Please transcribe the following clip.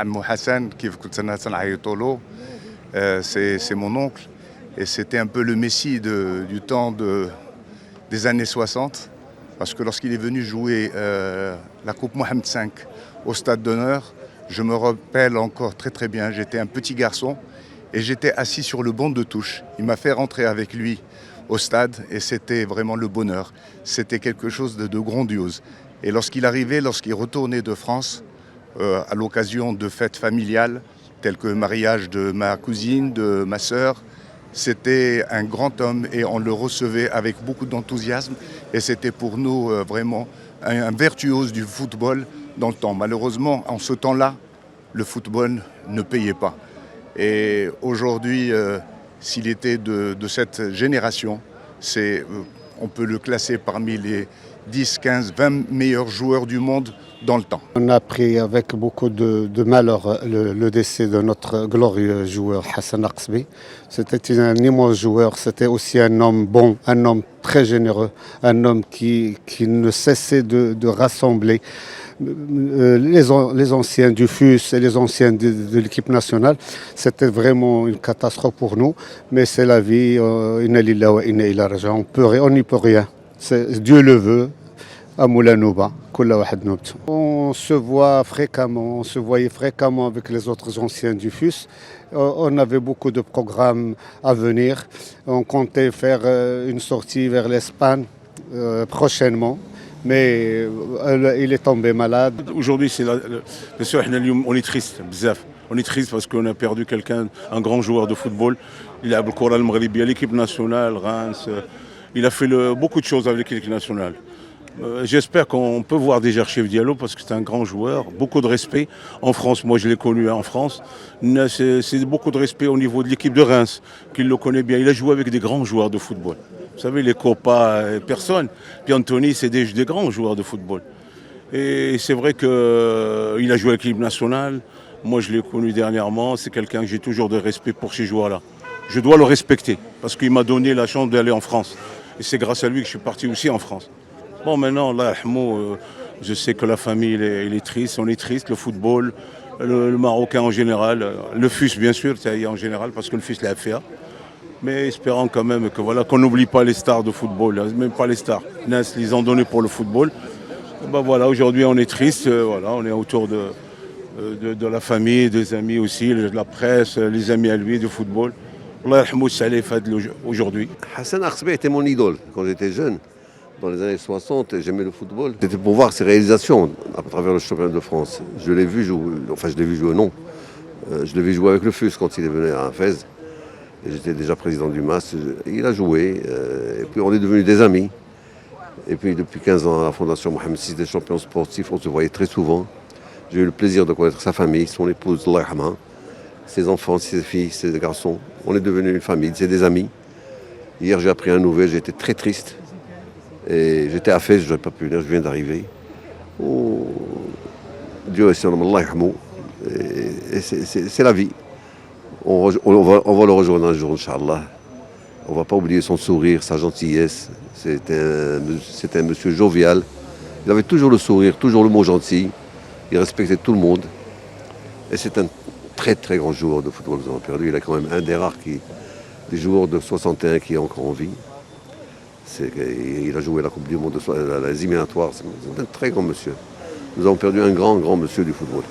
Amou Hassan, c'est mon oncle. Et c'était un peu le messie du temps des années 60. Parce que lorsqu'il est venu jouer la Coupe Mohamed V au Stade d'Honneur, je me rappelle encore très très bien, j'étais un petit garçon et j'étais assis sur le banc de touche. Il m'a fait rentrer avec lui au stade et c'était vraiment le bonheur. C'était quelque chose de grandiose. Et lorsqu'il arrivait, lorsqu'il retournait de France, à l'occasion de fêtes familiales, telles que le mariage de ma cousine, de ma sœur, c'était un grand homme et on le recevait avec beaucoup d'enthousiasme. Et c'était pour nous vraiment un virtuose du football dans le temps. Malheureusement, en ce temps-là, le football ne payait pas. Et aujourd'hui, s'il était de cette génération, on peut le classer parmi les 10, 15, 20 meilleurs joueurs du monde dans le temps. On a appris avec beaucoup de malheur le décès de notre glorieux joueur Hassan Aqsbi. C'était un immense joueur, c'était aussi un homme bon, un homme très généreux, un homme qui ne cessait de rassembler les anciens du FUS et les anciens de l'équipe nationale. C'était vraiment une catastrophe pour nous, mais c'est la vie, inna lillahi wa inna ilayhi raji'un. On n'y peut rien. Dieu le veut. On se voit fréquemment, on se voyait fréquemment avec les autres anciens du FUS. On avait beaucoup de programmes à venir. On comptait faire une sortie vers l'Espagne prochainement. Mais il est tombé malade. Aujourd'hui, bien sûr, on est triste, bzaf. On est triste parce qu'on a perdu quelqu'un, un grand joueur de football. Il a Abdelkoura al-Maghribi à l'équipe nationale, Reims. Il a fait beaucoup de choses avec l'équipe nationale. J'espère qu'on peut voir déjà Chef Diallo parce que c'est un grand joueur, beaucoup de respect. En France, moi je l'ai connu en France, c'est beaucoup de respect au niveau de l'équipe de Reims, qu'il le connaît bien. Il a joué avec des grands joueurs de football. Vous savez, les Copa, personne. Puis Anthony, c'est des grands joueurs de football. Et c'est vrai qu'il a joué avec l'équipe nationale. Moi je l'ai connu dernièrement, c'est quelqu'un que j'ai toujours de respect pour ces joueurs-là. Je dois le respecter parce qu'il m'a donné la chance d'aller en France. Et c'est grâce à lui que je suis parti aussi en France. Bon, maintenant, là, je sais que la famille elle est triste, on est triste, le football, le Marocain en général, le FUS bien sûr, en général, parce que le FUS l'a FA. Mais espérons quand même que, voilà, qu'on n'oublie pas les stars de football, même pas les stars. Nas les ont donnés pour le football. Ben voilà, aujourd'hui on est triste, voilà, on est autour de la famille, des amis aussi, de la presse, les amis à lui, du football. Allah yarhamou Saleh Fad aujourd'hui. Hassan Aqsbi était mon idole quand j'étais jeune. Dans les années 60, j'aimais le football. C'était pour voir ses réalisations à travers le championnat de France. Je l'ai vu jouer, enfin je l'ai vu jouer non. Je l'ai vu jouer avec le FUS quand il est venu à Fès. J'étais déjà président du MAS. Il a joué, et puis on est devenus des amis. Et puis depuis 15 ans à la Fondation Mohamed VI des champions sportifs, on se voyait très souvent. J'ai eu le plaisir de connaître sa famille, son épouse, Allah yarhamha, ses enfants, ses filles, ses garçons. On est devenus une famille, c'est des amis. Hier j'ai appris un nouvel, j'ai été très triste. Et j'étais à Fès, je n'aurais pas pu venir, je viens d'arriver. Oh, Dieu est son nom, Allah yarhamou. Et c'est la vie. On va le rejoindre un jour, Inch'Allah. On ne va pas oublier son sourire, sa gentillesse. C'était un monsieur jovial. Il avait toujours le sourire, toujours le mot gentil. Il respectait tout le monde. Et c'est un très très grand joueur de football que nous avons perdu. Il est quand même un des rares des joueurs de 61 qui est encore en vie. Il a joué la Coupe du Monde, les éliminatoires. C'est un très grand monsieur. Nous avons perdu un grand monsieur du football.